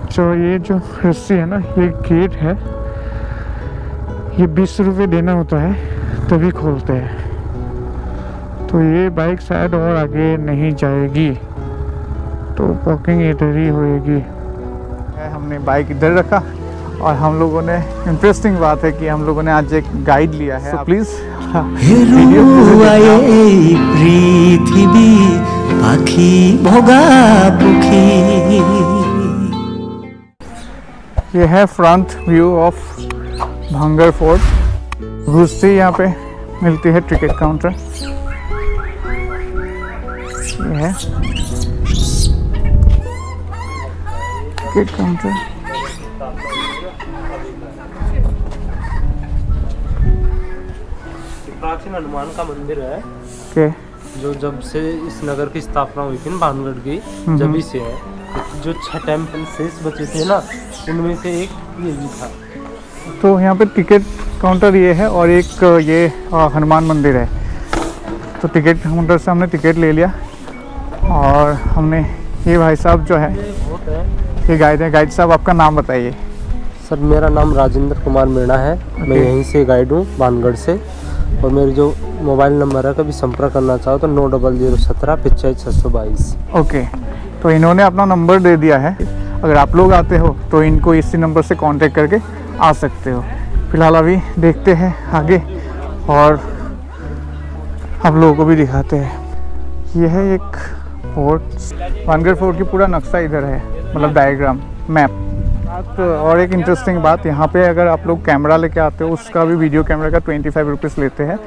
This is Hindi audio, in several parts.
तो ये जो रस्सी है ना, ये गेट है, ये 20 रुपये देना होता है तभी खोलते हैं। तो ये बाइक शायद और आगे नहीं जाएगी, तो पार्किंग इधर ही होएगी। हमने बाइक इधर रखा और हम लोगों ने, इंटरेस्टिंग बात है कि हम लोगों ने आज एक गाइड लिया है। प्लीज ये है front view of Bhangarh fort. घुसते यहाँ पे मिलती है टिकट काउंटर। ये है टिकट काउंटर। प्राचीन हनुमान का मंदिर है के जो जब से इस नगर की स्थापना हुई थी भानगढ़ की, जब से है। जो 6 टेम्पल शेष बचे थे ना, उनमें से एक ये भी था। तो यहाँ पे टिकट काउंटर ये है और एक ये हनुमान मंदिर है। तो टिकट काउंटर से हमने टिकट ले लिया और हमने, ये भाई साहब जो है ये गाइड है। गाइड साहब आपका नाम बताइए। सर मेरा नाम राजेंद्र कुमार मीणा है। मैं यहीं से गाइड हूँ भानगढ़ से। और मेरी जो मोबाइल नंबर है, कभी संपर्क करना चाहो तो 90017 85 622। ओके, तो इन्होंने अपना नंबर दे दिया है। अगर आप लोग आते हो तो इनको इसी नंबर से कांटेक्ट करके आ सकते हो। फिलहाल अभी देखते हैं आगे और आप लोगों को भी दिखाते हैं। यह है एक फोर्ट, भानगढ़ फोर्ट की पूरा नक्शा इधर है, मतलब डायग्राम, मैप। और एक इंटरेस्टिंग बात, यहाँ पे अगर आप लोग कैमरा लेके आते हो, उसका भी वीडियो कैमरा का 25 रुपीज़ लेते हैं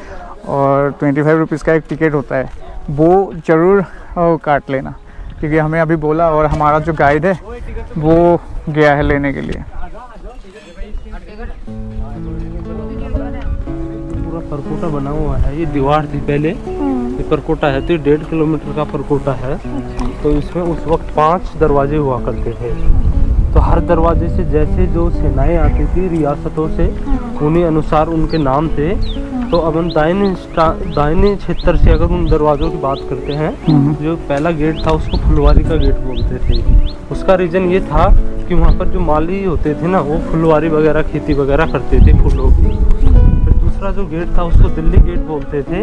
और 25 रुपीज़ का एक टिकट होता है, वो ज़रूर काट लेना, क्योंकि हमें अभी बोला और हमारा जो गाइड है वो गया है लेने के लिए। पूरा परकोटा बना हुआ है, ये दीवार थी पहले, ये परकोटा है। तो 1.5 किलोमीटर का परकोटा है। तो इसमें उस वक्त 5 दरवाजे हुआ करते थे। तो हर दरवाजे से जैसे जो सेनाएं आती थी रियासतों से, उन्हीं अनुसार उनके नाम थे। तो अब हम दाहिने क्षेत्र से अगर उन दरवाज़ों की बात करते हैं, जो पहला गेट था उसको फुलवारी का गेट बोलते थे। उसका रीज़न ये था कि वहाँ पर जो माली होते थे ना, वो फुलवारी वगैरह खेती वगैरह करते थे फूलों की। फिर दूसरा जो गेट था उसको दिल्ली गेट बोलते थे।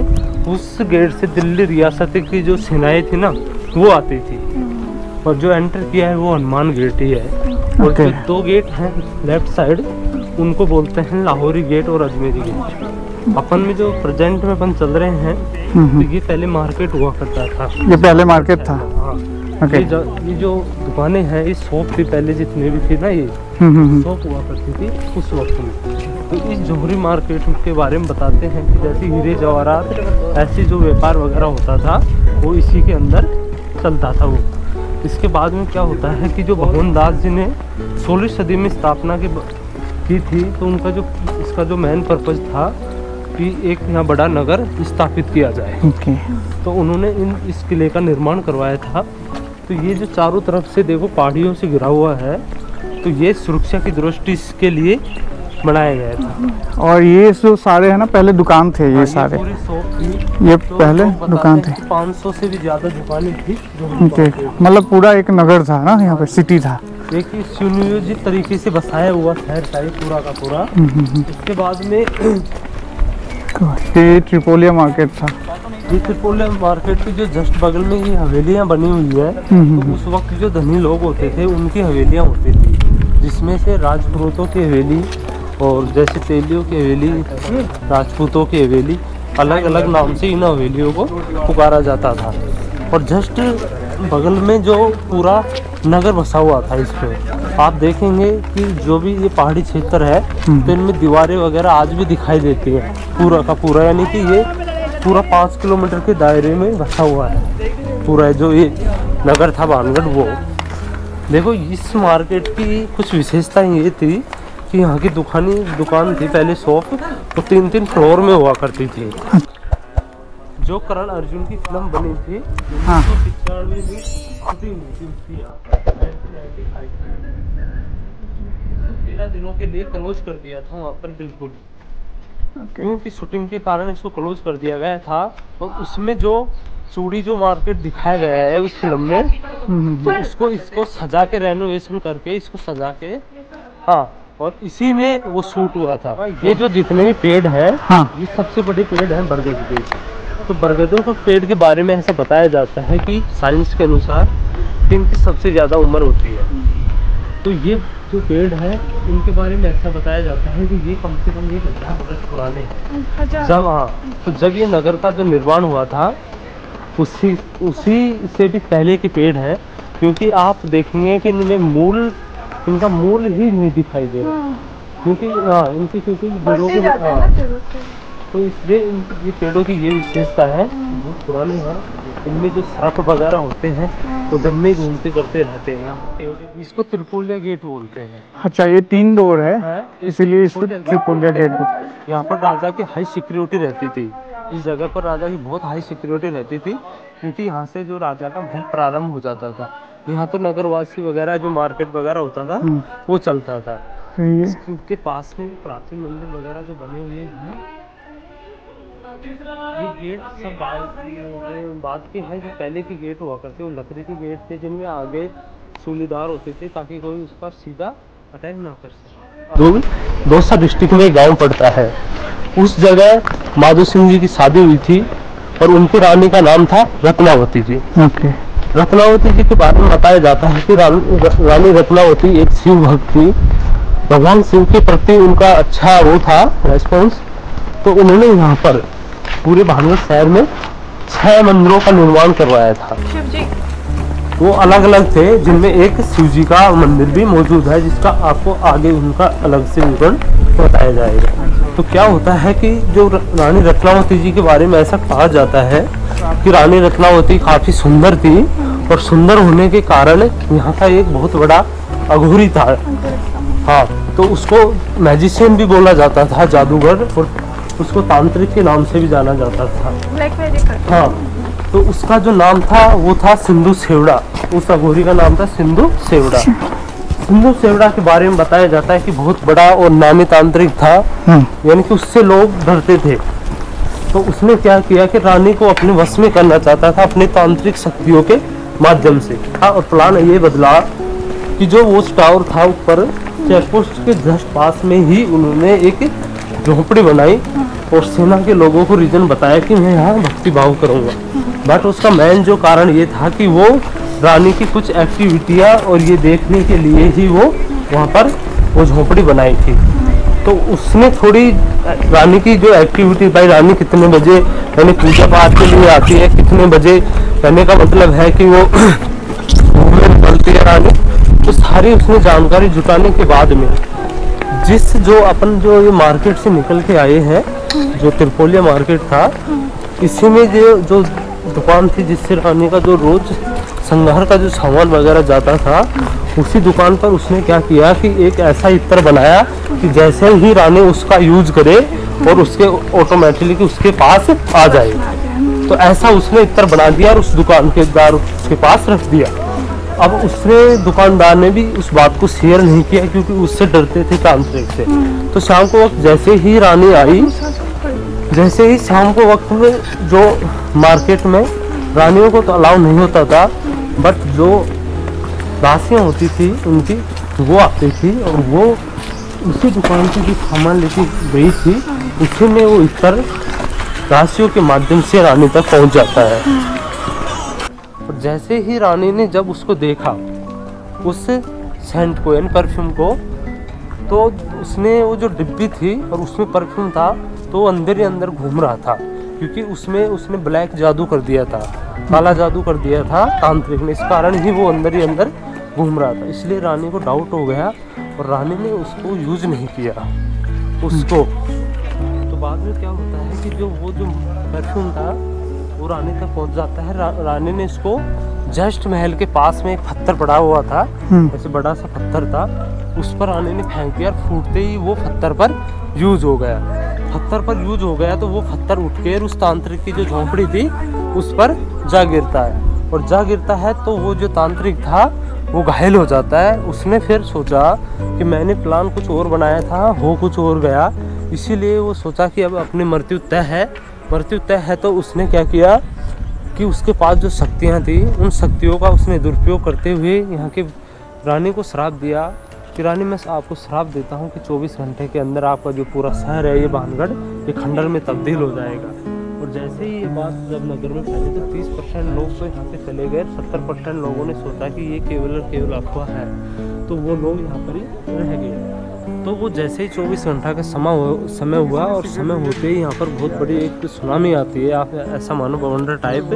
उस गेट से दिल्ली रियासत की जो सेनाएं थी ना, वो आती थी। और जो एंटर किया है वो हनुमान गेट ही है। और जो 2 गेट हैं लेफ्ट साइड, उनको बोलते हैं लाहौरी गेट और अजमेरी गेट। अपन में जो प्रेजेंट में अपन चल रहे हैं, तो ये पहले मार्केट हुआ करता था। ये पहले मार्केट था। हाँ। ये जो दुकानें हैं, ये शॉप थी पहले जितने भी थी ना, ये शॉप हुआ करती थी उस वक्त में। तो इस जोहरी मार्केट के बारे में बताते हैं कि जैसे हीरे जवाहरात, ऐसी जो व्यापार वगैरह होता था वो इसी के अंदर चलता था वो। इसके बाद में क्या होता है कि जो भगवान दास जी ने 16वीं सदी में स्थापना की थी, तो उनका जो इसका जो मेन पर्पज था कि एक यहाँ बड़ा नगर स्थापित किया जाए। तो उन्होंने इस किले का निर्माण करवाया था। तो ये जो चारों तरफ से देखो पहाड़ियों से घिरा हुआ है, तो ये सुरक्षा की दृष्टि के लिए बनाया गया था। और ये जो सारे है ना, पहले दुकान थे ये सारे, पूरी शॉप थी। ये तो पहले दुकान थे। 500 से भी ज़्यादा दुकानें थी। मतलब पूरा एक नगर था ना, यहाँ पे सिटी था। एक सुनियोजित तरीके से बसाया हुआ शहर था पूरा का पूरा। इसके बाद में ये ट्रिपोलिया मार्केट था। ये ट्रिपोलिया मार्केट के जो जस्ट बगल में ये हवेलियाँ बनी हुई है, तो उस वक्त जो धनी लोग होते थे उनकी हवेलियाँ होती थी, जिसमें से राजपुरों की हवेली और जैसे तेलियों की हवेली, राजपूतों की हवेली, अलग अलग नाम से इन हवेलियों को पुकारा जाता था। और जस्ट बगल में जो पूरा नगर बसा हुआ था, इस पे आप देखेंगे कि जो भी ये पहाड़ी क्षेत्र है, तो इनमें दीवारें वगैरह आज भी दिखाई देती हैं पूरा का पूरा। यानी कि ये पूरा 5 किलोमीटर के दायरे में बसा हुआ है पूरा जो ये नगर था भानगढ़। वो देखो, इस मार्केट की कुछ विशेषताएं ये थी कि यहाँ की दुकान थी पहले शॉप, तो 3-3 फ्लोर में हुआ करती थी। जो करण अर्जुन की फिल्म बनी थी 1995 में शूटिंग हुई थी उसकी, 13 दिनों के लिए क्लोज कर दिया था वहाँ पर बिल्कुल, क्योंकि शूटिंग के कारण इसको क्लोज कर दिया गया था। और उसमें जो चूड़ी जो मार्केट दिखाया गया है उस फिल्म में, तो इसको सजा के रेनोवेशन करके इसको सजा के, हाँ, और इसी में वो शूट हुआ था। ये जो जितने भी पेड़ है, हाँ, ये सबसे बड़े पेड़ है बरगद के। तो बरगदों के पेड़ के बारे में ऐसा बताया जाता है कि साइंस के अनुसार इनकी सबसे ज़्यादा उम्र होती है। तो ये जो पेड़ है इनके बारे में ऐसा बताया जाता है कि ये कम से कम 1000 वर्ष पुराने हैं। जब, हाँ, तो जब ये नगर का जो निर्माण हुआ था उसी से भी पहले के पेड़ है, क्योंकि आप देखेंगे कि इनका मूल ही नहीं दिखाई दे रहा, क्योंकि क्योंकि पेड़ों के, तो इसलिए ये पेड़ों की ये विशेषता है, बहुत पुराने हैं। इनमें जो सर्प वगैरह होते हैं तो दिन में घूमते करते रहते हैं। इसको त्रिपोलिया गेट बोलते हैं। अच्छा, ये 3 डोर है, इसीलिए इसको त्रिपोलिया गेट। यहाँ पर राजा की हाई सिक्योरिटी रहती थी। इस जगह पर राजा की बहुत हाई सिक्योरिटी रहती थी, क्योंकि यहाँ से जो राजा का महल प्रारंभ हो जाता था। यहाँ तो नगरवासी वगैरह जो मार्केट वगैरह होता था वो चलता था। इसके पास में प्राचीन मंदिर वगैरह जो बने हुए हैं, ये गेट सब बाद के हैं। जो पहले के गेट हुआ करते वो लकड़ी के गेट थे, जिनमें आगे सूलीदार होते थे ताकि कोई उस पर सीधा अटैक ना कर सके। दौसा डिस्ट्रिक्ट में गांव पड़ता है। उस जगह माधो सिंह जी की शादी हुई थी और उनकी रानी का नाम था रत्नावती जी। रत्नावती जी के बारे में बताया जाता है कि रानी रत्नावती एक शिव भक्त थी। भगवान शिव के प्रति उनका अच्छा वो था रेस्पॉन्स। तो उन्होंने यहाँ पर पूरे भानगढ़ शहर में 6 मंदिरों का निर्माण करवाया था। वो अलग अलग थे, जिनमें एक शिव जी का मंदिर भी मौजूद है, जिसका आपको आगे उनका अलग से विवरण बताया जाएगा। तो क्या होता है कि जो रानी रत्नावती जी के बारे में ऐसा कहा जाता है कि रानी रत्नावती काफी सुंदर थी, और सुंदर होने के कारण यहाँ का एक बहुत बड़ा अघोरी था। हाँ, तो उसको मैजिशियन भी बोला जाता था, जादूगर, और उसको तांत्रिक के नाम से भी जाना जाता था। हाँ, तो उसका जो नाम था वो था सिंधु सेवड़ा। उस अघोरी का नाम था सिंधु सेवड़ा। सिंधु सेवड़ा के बारे में बताया जाता है कि बहुत बड़ा और नामी तांत्रिक था, यानी कि उससे लोग डरते थे। तो उसने क्या किया कि रानी को अपने वश में करना चाहता था अपनी तांत्रिक शक्तियों के माध्यम से। और प्लान ये बदला कि जो वो टावर था ऊपर चेकपोस्ट के जस्ट पास में ही उन्होंने एक झोपड़ी बनाई और सेना के लोगों को रीजन बताया कि मैं यहाँ भक्ति भाव करूँगा। बट उसका मेन जो कारण ये था कि वो रानी की कुछ एक्टिविटियाँ और ये देखने के लिए ही वो वहाँ पर वो झोपड़ी बनाई थी। तो उसने थोड़ी रानी की जो एक्टिविटी, भाई रानी कितने बजे यानी पूजा पाठ के लिए आती है, कितने बजे, कहने का मतलब है कि वो घूमने निकलती है रानी, तो सारी उसने जानकारी जुटाने के बाद में जो ये मार्केट से निकल के आए हैं, जो त्रिपोलिया मार्केट था, इसी में जो दुकान थी जिससे रानी का जो रोज संघार का जो सामान वगैरह जाता था, उसी दुकान पर उसने क्या किया कि एक ऐसा इत्र बनाया कि जैसे ही रानी उसका यूज करे और उसके ऑटोमेटिकली उसके पास आ जाए। तो ऐसा उसने इत्र बना दिया और उस दुकानदार के पास रख दिया। अब उसने दुकानदार ने भी उस बात को शेयर नहीं किया, क्योंकि उससे डरते थे तांत्रिक से। तो शाम को वक्त जैसे ही रानी आई, जैसे ही शाम को वक्त में जो मार्केट में रानियों को तो अलाउ नहीं होता था, बट जो दासियाँ होती थी उनकी वो आती थी और वो उसी दुकान से जो सामान लेके गई थी उसी में वो इतर दासियों के माध्यम से रानी तक पहुंच जाता है। और जैसे ही रानी ने जब उसको देखा, उस सेंट को यानी परफ्यूम को, तो उसने वो जो डिब्बी थी और उसमें परफ्यूम था तो अंदर ही अंदर घूम रहा था, क्योंकि उसमें उसने ब्लैक जादू कर दिया था, काला जादू कर दिया था तांत्रिक ने। इस कारण ही वो अंदर ही अंदर घूम रहा था। इसलिए रानी को डाउट हो गया और रानी ने उसको यूज नहीं किया उसको। तो बाद में क्या होता है कि जो परफ्यूम था वो रानी तक पहुंच जाता है। रानी ने इसको जस्ट महल के पास में एक पत्थर पड़ा हुआ था, ऐसे बड़ा सा पत्थर था, उस पर रानी ने फेंक दिया। फूटते ही वो पत्थर पर यूज हो गया। पत्थर पर यूज हो गया तो वो पत्थर उठ के उस तांत्रिक की जो झोंपड़ी थी उस पर जा गिरता है, और जा गिरता है तो वो जो तांत्रिक था वो घायल हो जाता है। उसने फिर सोचा कि मैंने प्लान कुछ और बनाया था, हो कुछ और गया, इसीलिए वो सोचा कि अब अपनी मृत्यु तय है। तो उसने क्या किया कि उसके पास जो शक्तियाँ थी उन शक्तियों का उसने दुरुपयोग करते हुए यहाँ के रानी को श्राप दिया कि रानी मैं आपको श्राप देता हूँ कि 24 घंटे के अंदर आपका जो पूरा शहर है ये भानगढ़ ये खंडर में तब्दील हो जाएगा। और जैसे ही ये बात जब नगर में फैली तो 30% लोग तो यहाँ से चले गए, 70% लोगों ने सोचा कि ये केवल और केवल अफवाह है, तो वो लोग यहाँ पर ही रह गए। तो वो जैसे ही 24 घंटा का समय हुआ और समय होते ही यहाँ पर बहुत बड़ी एक सुनामी आती है, आप ऐसा मानो बवंडर टाइप,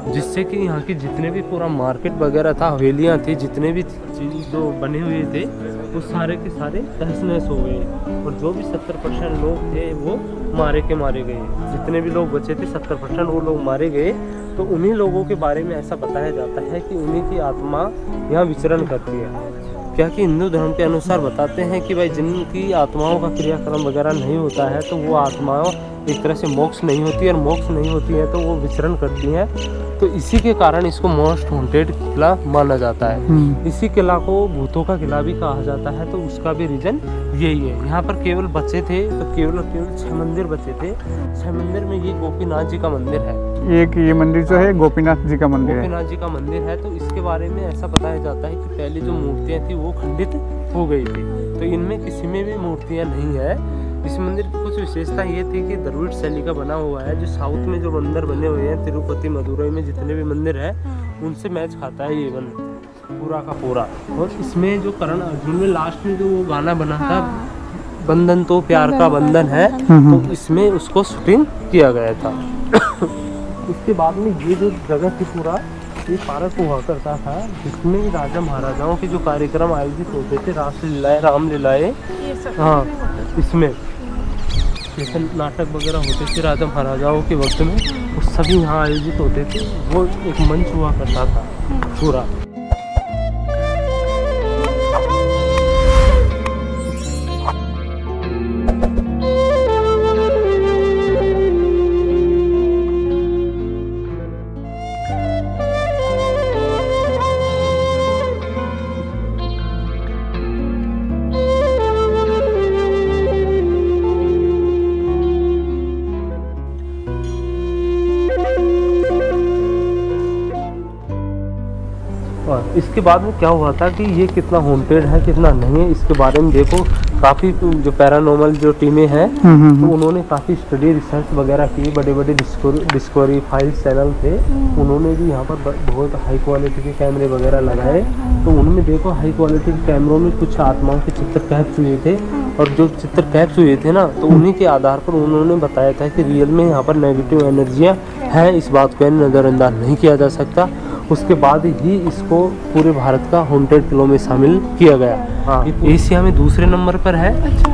जिससे कि यहाँ की जितने भी पूरा मार्केट वगैरह था, हवेलियाँ थी, जितने भी चीज़ जो बने हुए थे वो सारे के सारे तहस नहस हो गए। और जो भी 70% लोग थे वो मारे गए, जितने भी लोग बचे थे 70% वो लोग मारे गए। तो उन्हीं लोगों के बारे में ऐसा बताया जाता है कि उन्हीं की आत्मा यहाँ विचरण करती है। क्या कि हिंदू धर्म के अनुसार बताते हैं कि भाई जिनकी आत्माओं का क्रियाक्रम वगैरह नहीं होता है तो वो आत्माओं एक तरह से मोक्ष नहीं होती है, और मोक्ष नहीं होती है तो वो विचरण करती हैं। तो इसी के कारण इसको मोस्ट हॉन्टेड किला माना जाता है। इसी किला को भूतों का किला भी कहा जाता है, तो उसका भी रीजन यही है। यहाँ पर केवल बचे थे तो केवल 6 मंदिर बचे थे। 6 मंदिर में ये गोपीनाथ जी का मंदिर है। ये मंदिर जो है गोपीनाथ जी का मंदिर है। गोपीनाथ जी का मंदिर है। तो इसके बारे में ऐसा बताया जाता है कि पहले जो मूर्तियाँ थी वो खंडित हो गई थी, तो इनमें किसी में भी मूर्तियाँ नहीं है। इस मंदिर की कुछ विशेषता ये थी कि द्रविड़ शैली का बना हुआ है। जो साउथ में जो मंदिर बने हुए हैं, तिरुपति मदुरई में जितने भी मंदिर है उनसे मैच खाता है ये मंदिर पूरा का पूरा। और इसमें जो करण अर्जुन में लास्ट में जो वो गाना बना था, बंधन तो प्यार का बंधन है, तो इसमें उसको शूटिंग किया गया था। उसके बाद में ये जो जगह थी पूरा ये पार्क हुआ करता था, जिसमें राजा महाराजाओं के जो कार्यक्रम आयोजित होते थे, रासलीलाएं, रामलीलाएं, हाँ, इसमें जैसे नाटक वगैरह होते थे राजा महाराजाओं के वक्त में, वो सभी यहाँ आयोजित होते थे। वो एक मंच हुआ करता था पूरा। इसके बाद में क्या हुआ था कि ये कितना हॉन्टेड है कितना नहीं है, इसके बारे में देखो काफ़ी जो पैरानॉर्मल जो टीमें हैं तो उन्होंने काफ़ी स्टडी रिसर्च वगैरह की। बड़े बड़े डिस्कवरी फाइल्स चैनल थे, उन्होंने भी यहाँ पर बहुत हाई क्वालिटी के कैमरे वगैरह लगाए। तो उनमें देखो हाई क्वालिटी के कैमरों में कुछ आत्माओं के चित्र कैप्च हुए थे, और जो चित्र कैप्च हुए थे ना तो उन्हीं के आधार पर उन्होंने बताया था कि रियल में यहाँ पर नेगेटिव एनर्जियाँ हैं। इस बात को नज़रअंदाज नहीं किया जा सकता। उसके बाद ही इसको पूरे भारत का हॉन्टेड किलों में शामिल किया गया। हाँ, एशिया में दूसरे नंबर पर है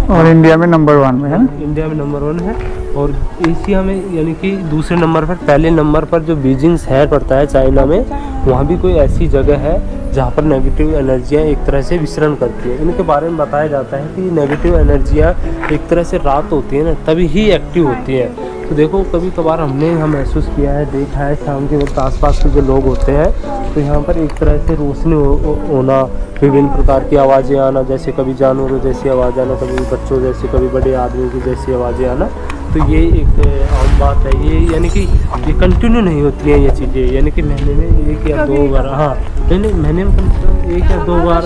और इंडिया में नंबर 1 में है। इंडिया में नंबर 1 है, और एशिया में यानी कि दूसरे नंबर पर, पहले नंबर पर जो बीजिंग शहर पड़ता है चाइना में, वहाँ भी कोई ऐसी जगह है जहाँ पर नेगेटिव एनर्जियाँ एक तरह से विचरण करती है। इनके बारे में बताया जाता है कि नेगेटिव एनर्जियाँ एक तरह से रात होती है ना तभी ही एक्टिव होती है। तो देखो कभी कभार हमने यहाँ महसूस किया है, देखा है, शाम के वक्त आसपास के जो लोग होते हैं तो यहाँ पर एक तरह से रोशनी होना, विभिन्न प्रकार की आवाज़ें आना, जैसे कभी जानवरों जैसी आवाज़ आना, कभी बच्चों जैसे, कभी बड़े आदमी की जैसी आवाज़ें आना। तो ये एक आम बात है। ये यानी कि ये कंटिन्यू नहीं होती हैं ये चीज़ें, यानी कि महीने में 1 या 2 बार, हाँ नहीं महीने में कम से कम 1 या 2 बार,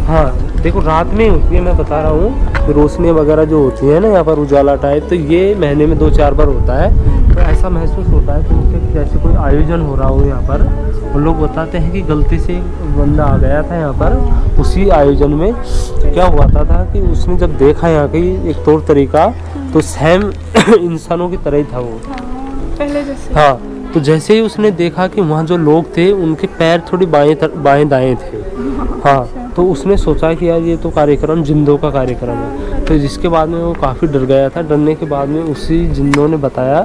हाँ देखो रात में होती है। मैं बता रहा हूँ रोशनी वगैरह जो होती है ना यहाँ पर उजाला टाइप, तो ये महीने में 2-4 बार होता है। तो ऐसा महसूस होता है कि जैसे कोई आयोजन हो रहा हो यहाँ पर। वो लोग बताते हैं कि गलती से बंदा आ गया था यहाँ पर उसी आयोजन में, क्या हुआ था कि उसने जब देखा यहाँ की एक तौर तरीका तो सेम इंसानों की तरह ही था वो पहले जैसे। हाँ, तो जैसे ही उसने देखा कि वहाँ जो लोग थे उनके पैर थोड़ी बाएं दाएं थे। हाँ, तो उसने सोचा कि यार ये तो कार्यक्रम जिंदों का कार्यक्रम है। तो जिसके बाद में वो काफ़ी डर गया था। डरने के बाद में उसी जिंदों ने बताया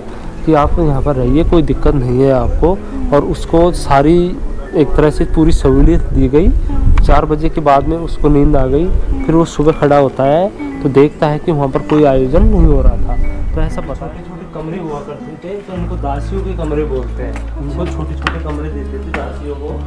कि आप यहाँ पर रहिए, कोई दिक्कत नहीं है आपको, और उसको सारी एक तरह से पूरी सहूलियत दी गई। 4 बजे के बाद में उसको नींद आ गई। फिर वो सुबह खड़ा होता है तो देखता है कि वहाँ पर कोई आयोजन नहीं हो रहा था। तो ऐसा छोटे छोटे कमरे हुआ करते थे, तो उनको दासियों के कमरे बोलते हैं। उनको छोटे छोटे कमरे देते थे दासियों को।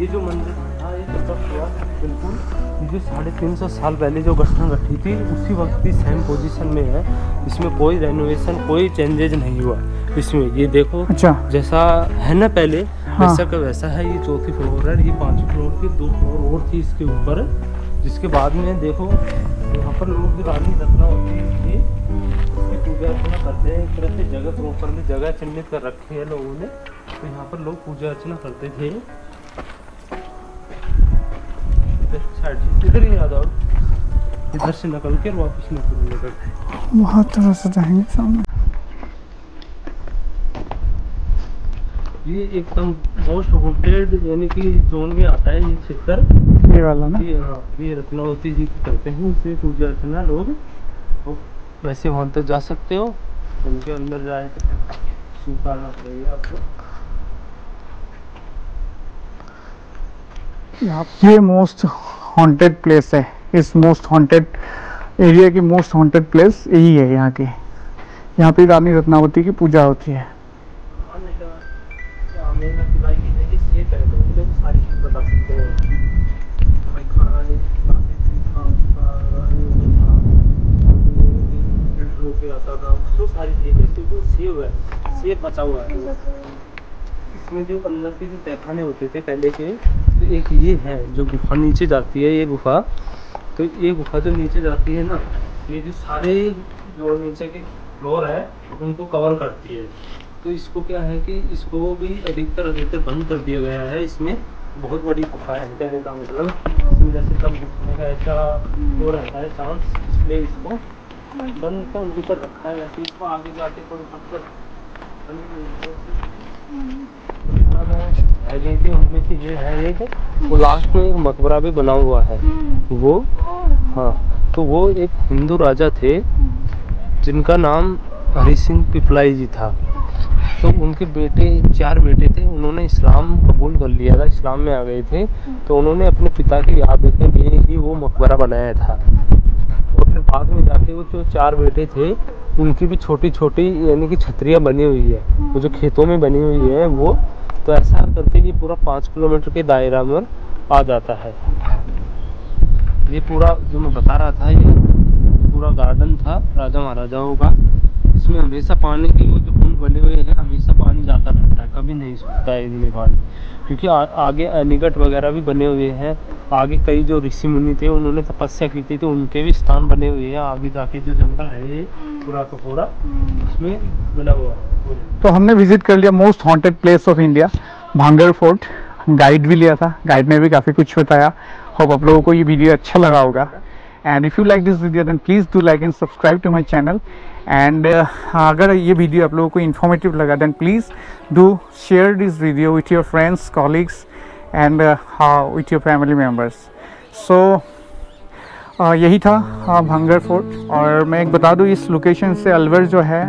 ये जो मंदिर था ये तब हुआ बिल्कुल ये जो 350 साल पहले जो घटना घटी थी उसी वक्त की सेम पोजीशन में है। इसमें कोई रेनोवेशन कोई चेंजेज नहीं हुआ इसमें। ये देखो अच्छा जैसा है ना पहले हाँ। वैसा का वैसा है। ये 4थी फ्लोर है, ये 5 फ्लोर की 2 फ्लोर और थी इसके ऊपर। जिसके बाद में देखो यहाँ पर लोग जो रानी रत्नावती थी उसकी पूजा अर्चना करते हैं। एक तरह से जगह प्रॉपरली जगह चिन्हित कर रखी है लोगों ने, तो यहाँ पर लोग पूजा अर्चना करते थे। इधर ही आ जाओ, इधर से निकल के वापस निकलते हैं। बहुत तरह से जाएंगे सामने। ये एकदम मोस्ट वांटेड यानी कि जोन में आता है ये क्षेत्र। ये वाला ना ये रत्नावती जी की करते हैं उसे पूजा अर्चना लोग। तो वैसे वहाँ तक जा सकते हो, उनके अंदर जाए स्वीकारना पड़ेगा आपको। ये मोस्ट हॉन्टेड प्लेस है। इस मोस्ट हॉन्टेड एरिया की मोस्ट हॉन्टेड प्लेस यही है यहाँ की। यहाँ पे रानी रत्नावती की पूजा होती है। बचा हुआ है इसमें। जो अंदर के जो तहखाने होते थे पहले के, तो एक ये है जो गुफा नीचे जाती है। ये गुफा तो ये गुफा जो नीचे जाती है ना, ये जो सारे जो नीचे के फ्लोर है उनको कवर करती है। तो इसको क्या है कि इसको भी अधिकतर बंद कर दिया गया है। इसमें बहुत बड़ी गुफा है कहने का मतलब, इसमें जैसे कब घुसने का ऐसा वो रहता है चांस, इसलिए इसको बंद का ऊपर रखा है। वैसे इसको आगे जाके कोई पत्थर उनमें से ये है एक, वो लास्ट में एक मकबरा भी बना हुआ है वो। हाँ तो वो एक हिंदू राजा थे जिनका नाम हरि सिंह पिपलाई जी था। तो उनके बेटे 4 बेटे थे, उन्होंने इस्लाम कबूल कर लिया था, इस्लाम में आ गए थे। तो उन्होंने अपने पिता की याद के लिए ही वो मकबरा बनाया था। और फिर बाद में जाके वो जो 4 बेटे थे उनकी भी छोटी छोटी यानी कि छतरियाँ बनी हुई है, वो जो खेतों में बनी हुई है वो। तो ऐसा करके ये पूरा 5 किलोमीटर के दायरा में आ जाता है। ये पूरा जो मैं बता रहा था ये पूरा गार्डन था राजा महाराजाओं का। इसमें हमेशा पानी के जो कुंड बने हुए हैं हमेशा पानी जाता रहता है, कभी नहीं सूखता है इनमें पानी। क्योंकि आगे निकट वगैरह भी बने हुए हैं। आगे कई जो ऋषि मुनि थे उन्होंने तपस्या की थी, तो उनके भी स्थान बने हुए हैं। आगे जाके जो जंगल है ये पूरा का पूरा उसमें बना हुआ है। तो हमने विजिट कर लिया most haunted place of India Bhangarh fort. Guide भी लिया था, गाइड ने भी काफ़ी कुछ बताया। होप आप लोगों को ये वीडियो अच्छा लगा होगा। And if you like this video then please do like and subscribe to my channel. And अगर ये वीडियो आप लोगों को इन्फॉर्मेटिव लगा then please do share this video with your friends, colleagues and with your family members. So यही था भांगड़ फोर्ट। और मैं एक बता दूं इस लोकेशन से अलवर जो है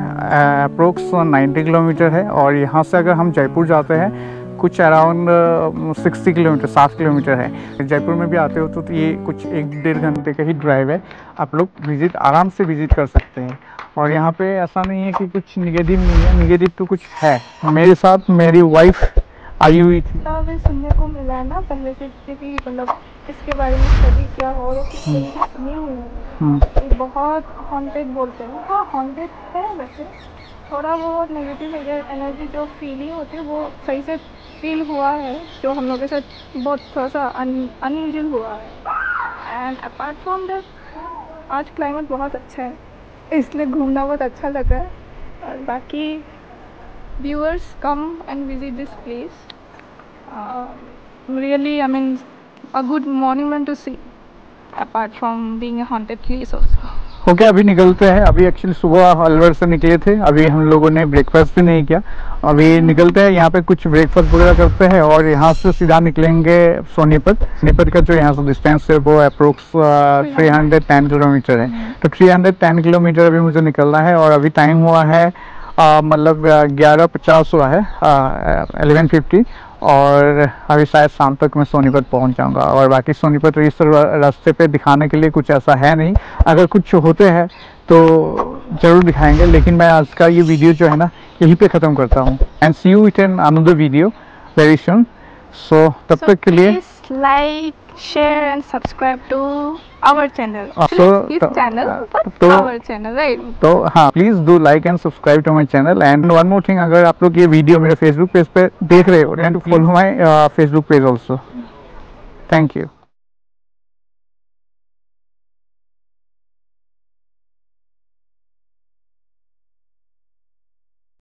अप्रोक्स 90 किलोमीटर है। और यहाँ से अगर हम जयपुर जाते हैं कुछ अराउंड 60 किलोमीटर 60 किलोमीटर है। जयपुर में भी आते हो तो ये कुछ 1-1.5 घंटे का ही ड्राइव है। आप लोग आराम से विजिट कर सकते हैं। और यहाँ पे ऐसा नहीं है कि कुछ निगेटिव नहीं है, निगेटिव तो कुछ है। मेरे साथ मेरी वाइफ आई हुई थी। हमें सुनने को मिला है ना पहले से कि मतलब इसके बारे में स्टडी क्या हो और सुनी हुई है। ये बहुत हॉन्टेड बोलते हैं। हाँ हॉन्टेड है, वैसे थोड़ा बहुत नेगेटिव एनर्जी जो फीलिंग होती है वो सही से फील हुआ है, जो हम लोग के साथ बहुत थोड़ा सा अनयूजुअल हुआ है। एंड अपार्ट फ्रॉम दैट आज क्लाइमेट बहुत अच्छा है, इसलिए घूमना बहुत अच्छा लगा है। और बाकी viewers come and visit this place. Really, I mean, a good monument to see, apart from being a haunted place also. Okay अभी निकलते हैं। अभी एक्चुअली सुबह अलवर से निकले थे, अभी हम लोगों ने ब्रेकफास्ट भी नहीं किया। अभी निकलते हैं, यहाँ पे कुछ ब्रेकफास्ट वगैरह करते हैं और यहाँ से सीधा निकलेंगे सोनीपत। सोनीपत का जो यहाँ से डिस्टेंस है वो अप्रोक्स 310 किलोमीटर है। तो 310 किलोमीटर अभी मुझे निकलना है। और अभी टाइम हुआ है मतलब 11:50 हुआ है, 11:50। और अभी शायद शाम तक मैं सोनीपत पहुंच जाऊंगा। और बाकी सोनीपत इस रास्ते पे दिखाने के लिए कुछ ऐसा है नहीं, अगर कुछ होते हैं तो ज़रूर दिखाएंगे। लेकिन मैं आज का ये वीडियो जो है ना यहीं पे ख़त्म करता हूँ। And see you with an another video very soon. So तब तक के लिए like, share and subscribe to our channel. तो आवर चैनल, राइट? तो हाँ, please do like and subscribe to my channel. And one more thing, अगर आप लोग ये वीडियो मेरे फेसबुक पेज पे देख रहे हो, and to follow my Facebook page also. Thank you.